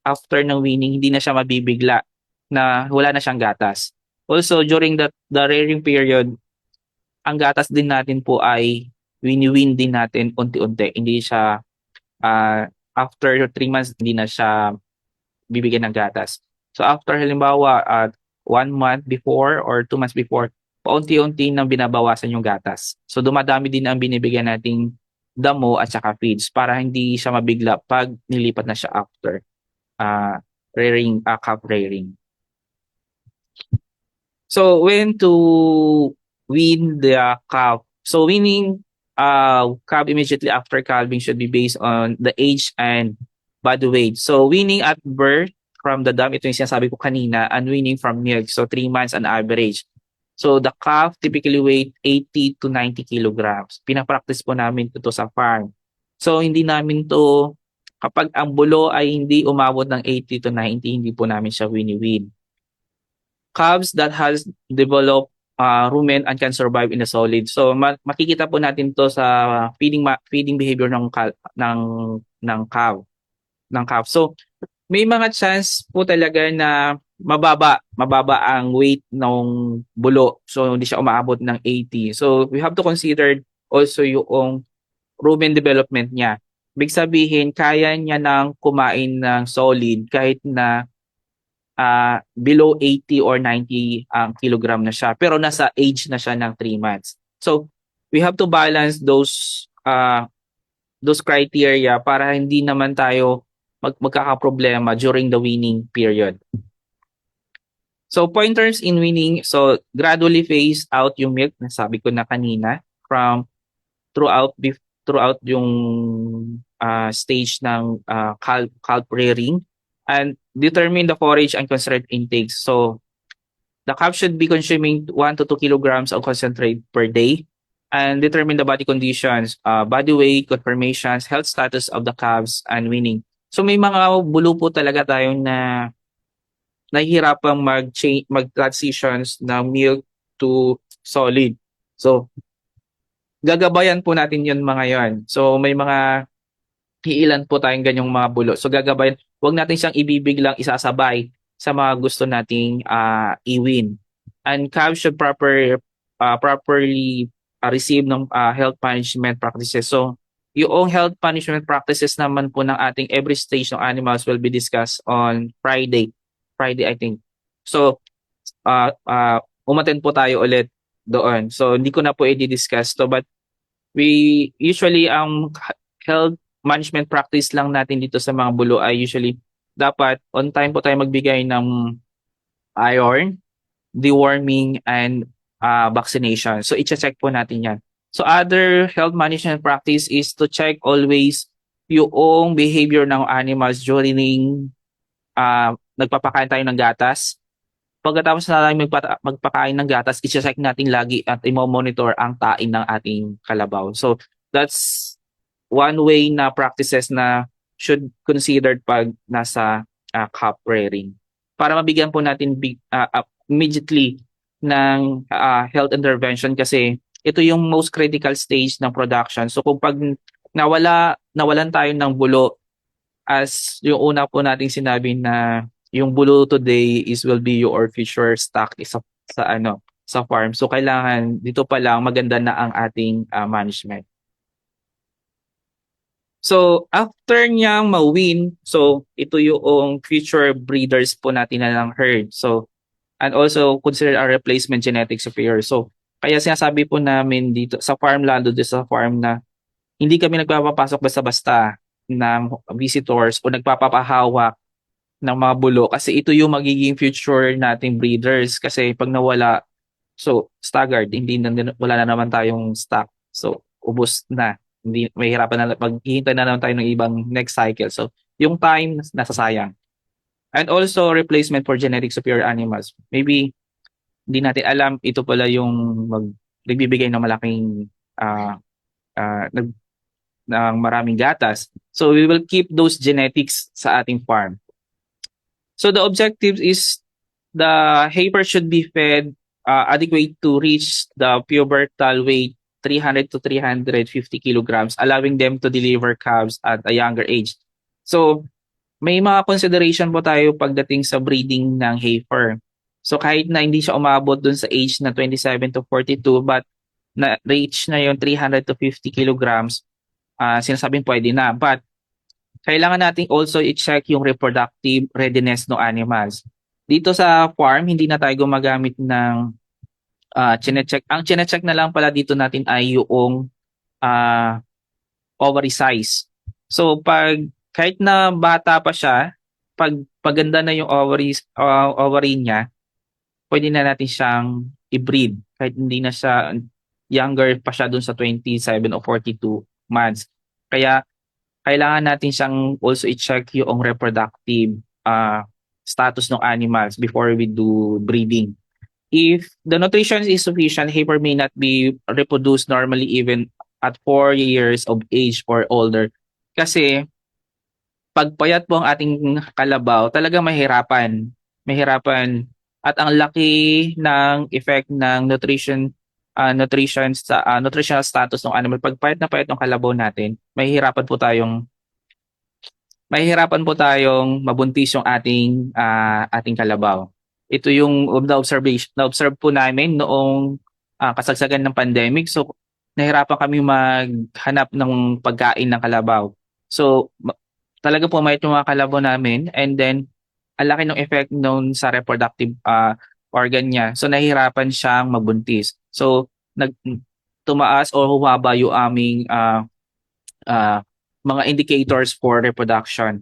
after ng weaning, hindi na siya mabibigla na wala na siyang gatas. Also, during the rearing period, ang gatas din natin po ay wini-wean din natin unti-unti. Hindi siya, after 3 months, hindi na siya bibigyan ng gatas. So after halimbawa, 1 month before or 2 months before, paunti-unti nang binabawasan yung gatas. So dumadami din ang binibigyan nating damo at saka feeds para hindi siya mabigla pag nilipat na siya after rearing, calf rearing. So when to wean the calf? So weaning calf immediately after calving should be based on the age and body weight. So weaning at birth from the dam, ito yung sinasabi ko kanina, and weaning from milk. So 3 months on average. So the calf typically weigh 80 to 90 kilograms. Pinapractice po namin ito sa farm. So hindi namin to, kapag ang bulo ay hindi umabot ng 80 to 90, hindi po namin siya wini-wean. Calves that has developed rumen and can survive in a solid. So makikita po natin to sa feeding behavior ng calf. So may mga chance po talaga na mababa ang weight ng bulo. So hindi siya umaabot ng 80. So we have to consider also yung rumen development niya. Ibig sabihin, kaya niya nang kumain ng solid kahit na below 80 or 90 kilogram na siya. Pero nasa age na siya ng 3 months. So we have to balance those criteria para hindi naman tayo magkakaproblema during the weaning period. So pointers in weaning, so gradually phase out yung milk, nasabi ko na kanina, from throughout yung stage ng calf rearing, and determine the forage and concentrate intakes. So the calf should be consuming 1 to 2 kilograms of concentrate per day, and determine the body conditions, body weight, conformations, health status of the calves, and weaning. So may mga bulo po talaga tayo na nahihirapang mag-transitions ng milk to solid. So gagabayan po natin yun mga yon. So may mga iilan po tayong ganyong mga bulo. So gagabayan, huwag natin siyang ibibiglang isasabay sa mga gusto nating i-win. And calves should properly receive ng health management practices. So yung health management practices naman po ng ating every stage ng animals will be discussed on Friday. Friday, I think. So umattend po tayo ulit doon. So hindi ko na po i-discuss to, but we usually health management practice lang natin dito sa mga bulo ay usually dapat on time po tayo magbigay ng iron, deworming, and vaccination. So i-check po natin yan. So other health management practice is to check always yung behavior ng animals during nagpapakain tayo ng gatas. Pagkatapos na tayo magpakain ng gatas, i-check natin lagi at i-monitor ang tain ng ating kalabaw. So that's one way na practices na should considered pag nasa calf rearing. Para mabigyan po natin immediately ng health intervention kasi ito yung most critical stage ng production. So kung pag nawalan tayo ng bulo, as yung una po nating sinabi na yung bulo today will be your future stock sa farm. So kailangan dito pa lang maganda na ang ating management. So after niyang ma-win, so ito yung future breeders po natin na ng herd. So and also consider our replacement genetic superior. So kaya sinasabi po namin dito sa farm, lalo dito sa farm, na hindi kami nagpapapasok basta-basta ng visitors o nagpapahawak ng mga bulo kasi ito yung magiging future nating breeders kasi pag nawala, so staggered, wala na naman tayong stock. So ubos na. Hindi mahirapan na maghihintay na naman tayo ng ibang next cycle. So yung time nasasayang. And also replacement for genetic superior animals. Maybe hindi natin alam ito pala yung nagbibigay ng malaking ng maraming gatas. So we will keep those genetics sa ating farm. So the objective is the heifer should be fed adequate to reach the pubertal weight 300 to 350 kilograms, allowing them to deliver calves at a younger age. So may mga consideration po tayo pagdating sa breeding ng heifer. So kahit na hindi siya umabot dun sa age na 27 to 42 but na-reach na yung 300 to 50 kilograms, sinasabing pwede na. But kailangan natin also i-check yung reproductive readiness ng animals. Dito sa farm, hindi na tayo gumagamit ng chinecheck. Ang chinecheck na lang pala dito natin ay yung ovary size. So kahit na bata pa siya, pag paganda na yung ovary niya, pwede na natin siyang i-breed kahit hindi na siya younger pa siya dun sa 27 o 42 months. Kaya kailangan natin siyang also i-check yung reproductive status ng animals before we do breeding. If the nutrition is sufficient, heifer may not be reproduced normally even at 4 years of age or older. Kasi pag payat po ang ating kalabaw, talagang mahirapan. Mahirapan. At ang laki ng effect ng nutritional status ng animal. Pag payat na payat ng kalabaw natin, mahihirapan po tayong mabuntis yung ating kalabaw. Ito yung na-observe po namin noong kasagsagan ng pandemic. So nahirapan kami maghanap ng pagkain ng kalabaw. So talaga pumayat yung mga kalabaw namin, and then ang laki ng effect noon sa reproductive organ niya. So nahihirapan siyang magbuntis. So tumaas o humaba yung aming uh, mga indicators for reproduction.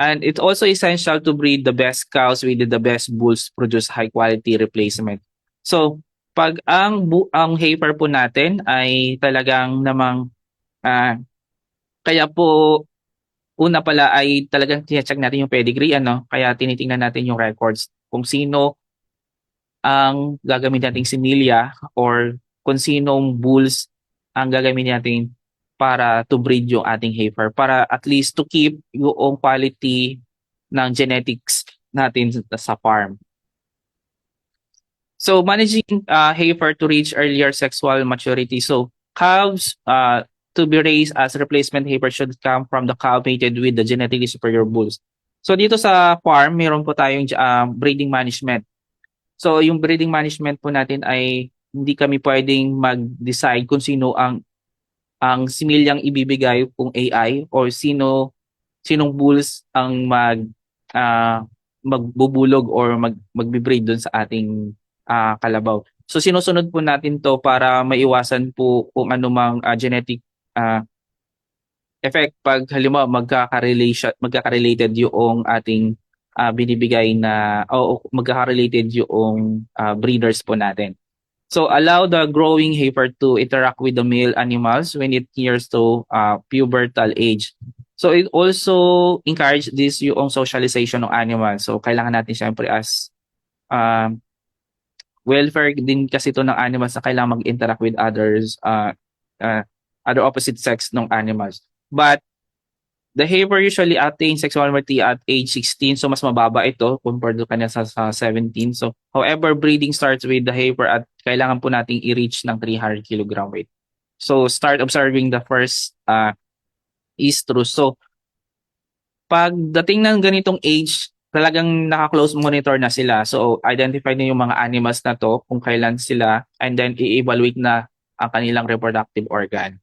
And it's also essential to breed the best cows with the best bulls produce high quality replacement. So, pag ang heifer po natin ay talagang namang kaya po una pala ay talagang tine-check natin yung pedigree, ano? Kaya tinitingnan natin yung records kung sino ang gagamitin nating similya or kung sinong bulls ang gagamitin natin para to breed yung ating heifer, para at least to keep yung quality ng genetics natin sa farm. So managing heifer to reach earlier sexual maturity. So calves to be raised as replacement heifer should come from the cow mated with the genetically superior bulls. So dito sa farm, meron po tayong breeding management. So yung breeding management po natin ay hindi kami pwedeng mag-decide kung sino ang similyang ibibigay kung AI or sinong bulls ang magbubulog or magbe-breed doon sa ating kalabaw. So sinusunod po natin to para maiwasan po kung anumang genetic effect pag halimbawa magkaka-related yung ating binibigay na o magkaka-related yung breeders po natin. So allow the growing heifer to interact with the male animals when it nears to pubertal age. So it also encourage this yung socialization ng animals. So kailangan natin siyempre as welfare din kasi ito ng animals na kailangan mag-interact with other opposite sex ng animals. But the heifer usually attain sexual maturity at age 16, so mas mababa ito compared to kanya sa 17. So however, breeding starts with the heifer at kailangan po nating i-reach ng 300 kilogram weight. So start observing the first estrus. So pagdating ng ganitong age, talagang naka-close monitor na sila. So identify na yung mga animals na to kung kailan sila, and then i-evaluate na ang kanilang reproductive organ.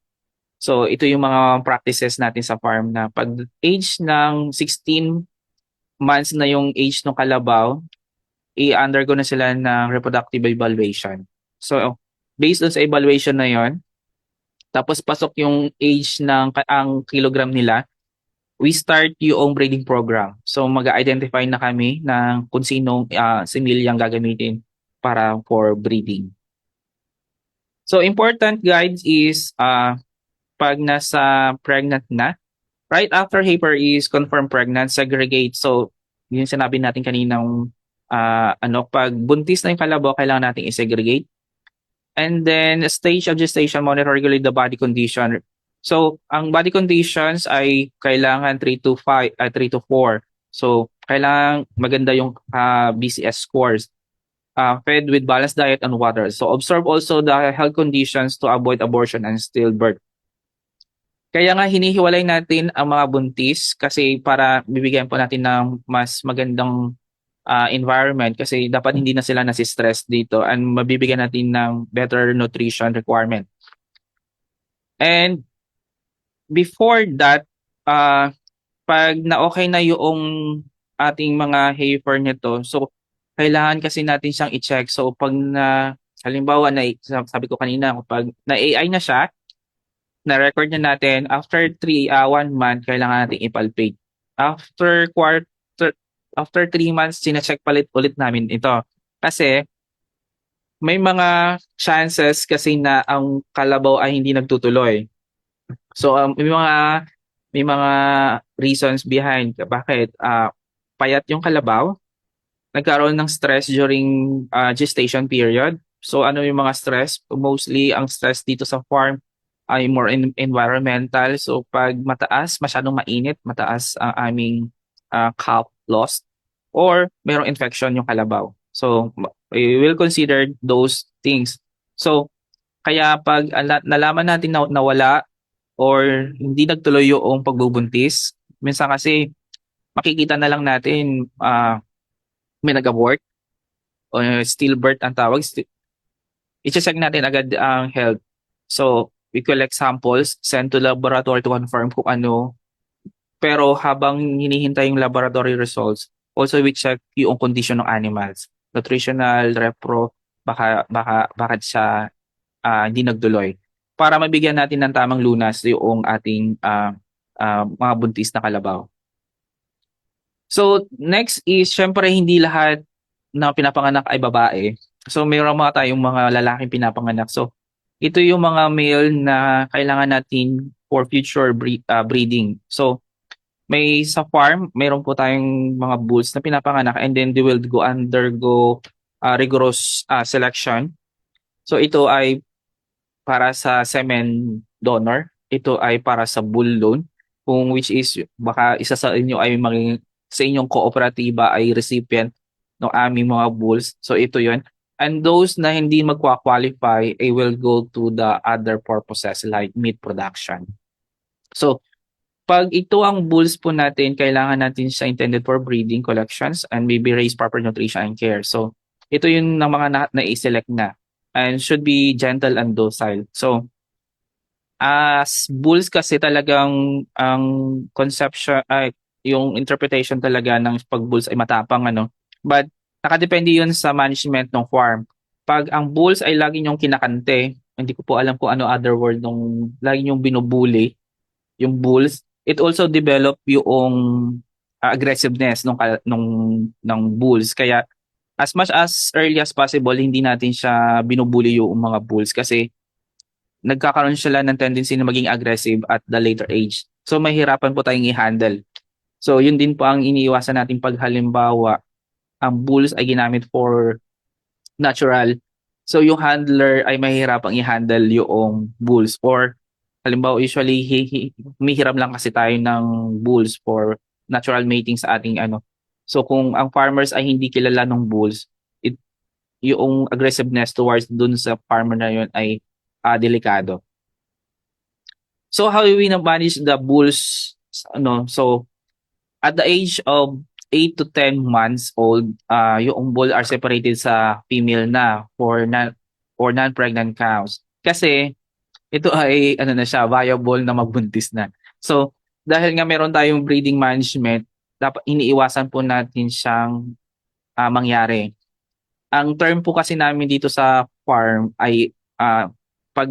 So ito yung mga practices natin sa farm na pag age ng 16 months na yung age ng kalabaw, i-undergo na sila ng reproductive evaluation. So based on sa evaluation na yon, tapos pasok yung age ng ang kilogram nila, we start yung breeding program. So mag-identify na kami ng kung sinong similyang gagamitin para for breeding. So important guides is pag nasa pregnant na, right after heifer is confirmed pregnant, segregate. So, yung sinabi natin kaninang pag buntis na yung kalabaw, kailangan natin i-segregate. And then, stage of gestation, monitor regularly the body condition. So, ang body conditions ay kailangan 3 to 4. So, kailangan maganda yung BCS scores. Fed with balanced diet and water. So, observe also the health conditions to avoid abortion and stillbirth. Kaya nga hinihiwalay natin ang mga buntis kasi para bibigyan po natin ng mas magandang environment kasi dapat hindi na sila nasi-stress dito and mabibigyan natin ng better nutrition requirement. And before that, pag na-okay na yung ating mga heifer nito, so kailangan kasi natin siyang i-check. So pag halimbawa, sabi ko kanina, pag na-AI na siya, na-record na natin, after 1 month, kailangan natin ipalpate. After 3 months, sina-check ulit namin ito. Kasi, may mga chances kasi na ang kalabaw ay hindi nagtutuloy. So may mga reasons behind bakit payat yung kalabaw, nagkaroon ng stress during gestation period. So ano yung mga stress? Mostly ang stress dito sa farm ay more environmental. So pag mataas, masyadong mainit, mataas ang aming calf loss or mayroong infection yung kalabaw. So we will consider those things. So kaya pag nalaman natin na nawala or hindi nagtuloy yung pagbubuntis, minsan kasi makikita na lang natin may nag-abort o stillbirth ang tawag. I-check natin agad ang health. So, we collect samples, send to laboratory to confirm kung ano. Pero habang hinihintay yung laboratory results, also we check yung condition ng animals. Nutritional, repro, bakit siya hindi nagtuloy. Para mabigyan natin ng tamang lunas yung ating mga buntis na kalabaw. So, next is, syempre, hindi lahat na pinapanganak ay babae. So, mayroon mga tayong mga lalaking pinapanganak. So, ito yung mga male na kailangan natin for future breeding. So, may sa farm, mayroon po tayong mga bulls na pinapanganak and then they will undergo rigorous selection. So, ito ay para sa semen donor. Ito ay para sa bull loan, kung which is baka isa sa inyo ay maging sa inyong kooperatiba ay recipient ng aming mga bulls. So ito 'yon. And those na hindi magkwa-qualify ay will go to the other purposes like meat production. So pag ito ang bulls po natin, kailangan natin siya intended for breeding, collections, and maybe raise proper nutrition and care. So, ito yung ng mga na-select na and should be gentle and docile. So, as bulls kasi talagang ang conception ay yung interpretation talaga ng pag bulls ay matapang ano. But nakadepende yun sa management ng farm. Pag ang bulls ay lagi yung kinakante, hindi ko po alam kung ano other word nung lagi yung binubuli, yung bulls, it also develop yung aggressiveness ng bulls. Kaya as much as early as possible, hindi natin siya binubuli yung mga bulls kasi nagkakaroon sila ng tendency na maging aggressive at the later age. So mahirapan po tayong i-handle. So yun din po ang iniiwasan natin pag halimbawa ang bulls ay ginamit for natural. So yung handler ay mahihirapang i-handle yung bulls or halimbawa usually humihiram lang kasi tayo ng bulls for natural mating sa ating ano. So kung ang farmers ay hindi kilala ng bulls, yung aggressiveness towards dun sa farmer na yun ay delikado. So how do we na manage the bulls ano? So at the age of 8 to 10 months old, yung bull are separated sa female na for non-pregnant cows. Kasi ito ay ano na siya, viable na magbuntis na. So dahil nga meron tayong breeding management, dapat iniiwasan po natin siyang mangyari. Ang term po kasi namin dito sa farm ay pag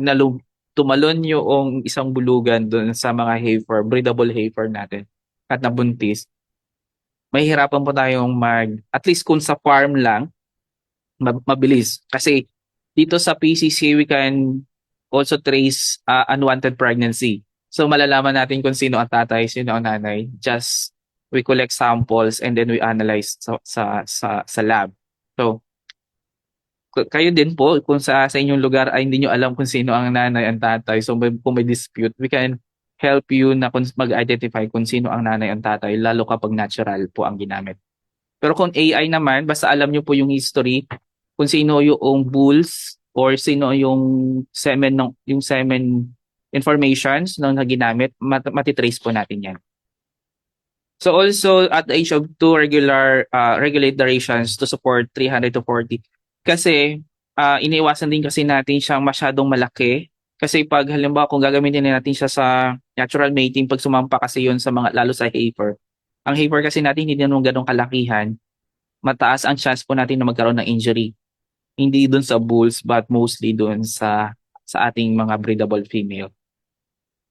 tumalon yung isang bulugan doon sa mga heifer, breedable heifer natin at nabuntis, mahihirapan po tayong at least kung sa farm lang, mabilis. Kasi dito sa PCC, we can also trace unwanted pregnancy. So malalaman natin kung sino ang tatay, sino ang nanay. Just we collect samples and then we analyze sa lab. So kayo din po kung sa inyong lugar ay hindi nyo alam kung sino ang nanay ang tatay. So kung may dispute, we can help you na mag-identify kung sino ang nanay ang tatay lalo kapag natural po ang ginamit. Pero kung AI naman, basta alam nyo po yung history, kung sino yung bulls or sino yung semen informations na ginamit, matitrace po natin yan. So also at the age of 2, regulate the rations to support 300 to 40. Kasi iniiwasan din kasi natin siyang masyadong malaki. Kasi pag halimbawa kung gagamitin natin siya sa natural mating, pag sumampa kasi yun sa mga, lalo sa heifer. Ang heifer kasi natin hindi naman ganong kalakihan. Mataas ang chance po natin na magkaroon ng injury. Hindi dun sa bulls but mostly dun sa ating mga breedable female.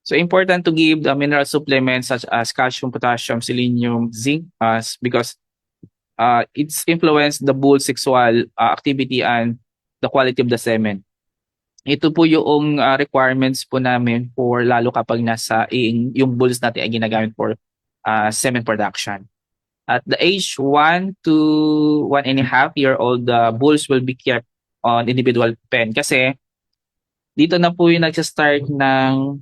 So important to give the mineral supplements such as calcium, potassium, selenium, zinc, because it's influenced the bull sexual activity and the quality of the semen. Ito po yung requirements po namin for lalo kapag yung bulls natin ay ginagamit for semen production. At the age 1 to 1.5 year old, the bulls will be kept on individual pen kasi dito na po yung nagsa-start ng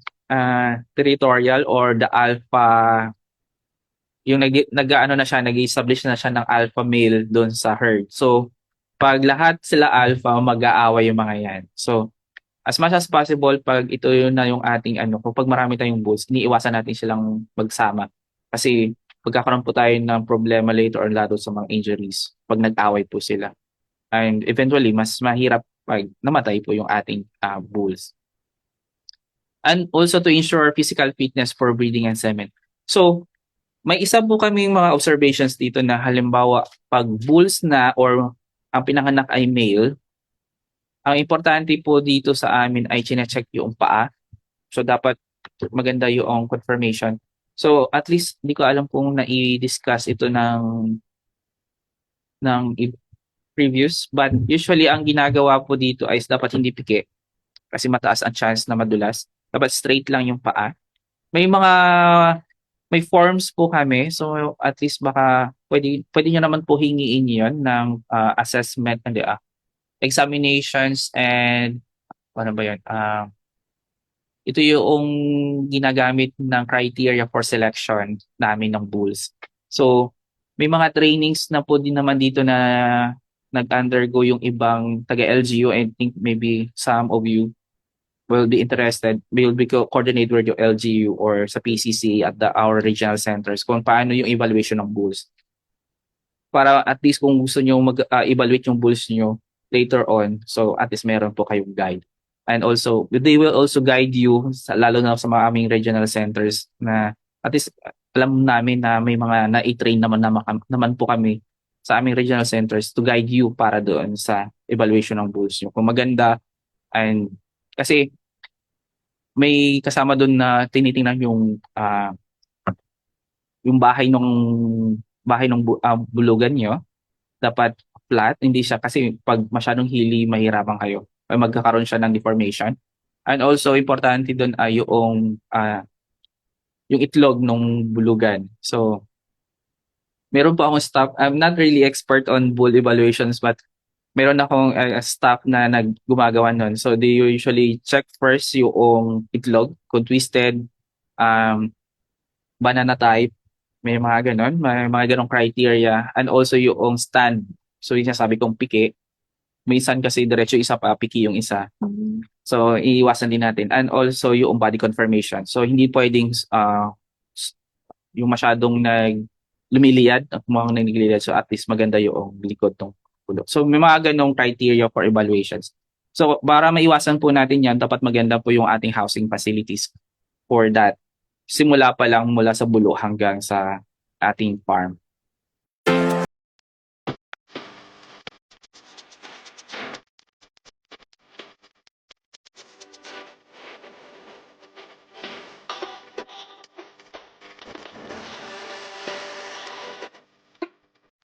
territorial or the alpha, yung nag-ano na siya, nag-establish na siya ng alpha male doon sa herd. So, pag lahat sila alpha, mag-aaway yung mga yan. So, as much as possible, pag ito yun na yung ating kung marami tayong bulls, iniiwasan natin silang magsama. Kasi magkakaroon po tayo ng problema later or lalo sa mga injuries pag nag-away po sila. And eventually, mas mahirap pag namatay po yung ating bulls. And also to ensure physical fitness for breeding and semen. So, may isa po kaming mga observations dito na halimbawa, pag bulls na or ang pinanganak ay male, ang importante po dito sa amin ay chine-check yung paa. So, dapat maganda yung confirmation. So, at least, hindi ko alam kung na-discuss ito ng previous. But usually, ang ginagawa po dito ay dapat hindi pike kasi mataas ang chance na madulas. Dapat straight lang yung paa. May forms po kami. So, at least baka pwede nyo naman po hingiin yon ng assessment and examinations and ano ba yun? Ito yung ginagamit ng criteria for selection namin ng bulls. So, may mga trainings na po din naman dito na nag-undergo yung ibang taga-LGU, and I think maybe some of you will be interested. We will be coordinate with your LGU or sa PCC at our regional centers kung paano yung evaluation ng bulls. Para at least kung gusto nyo mag-evaluate yung bulls nyo later on, so at least meron po kayong guide. And also, they will also guide you, lalo na sa mga aming regional centers, na at least alam namin na may mga na-train naman po kami sa aming regional centers to guide you para doon sa evaluation ng bulls nyo. Kung maganda, and kasi may kasama doon na tinitingnan yung bahay ng bulugan nyo. Dapat flat, hindi siya kasi pag masyadong hilly, mahirapan kayo. Ay magkakaroon siya ng deformation. And also, importante doon ay yung itlog ng bulugan. So, meron po akong staff. I'm not really expert on bull evaluations, but meron akong staff na naggumagawa nun. So, they usually check first yung itlog, kung twisted, um, banana type, may mga ganon, may mga ganong criteria, and also yung stand. So, yung sabi kong piki, minsan kasi diretso isa pa, piki yung isa. So, iiwasan din natin. And also yung body confirmation. So, hindi pwedeng yung masyadong lumiliyad, mga nagliliyad. So, at least maganda yung likod ng ulo. So, may mga ganong criteria for evaluations. So, para maiwasan po natin yan, dapat maganda po yung ating housing facilities for that. Simula pa lang mula sa bulo hanggang sa ating farm.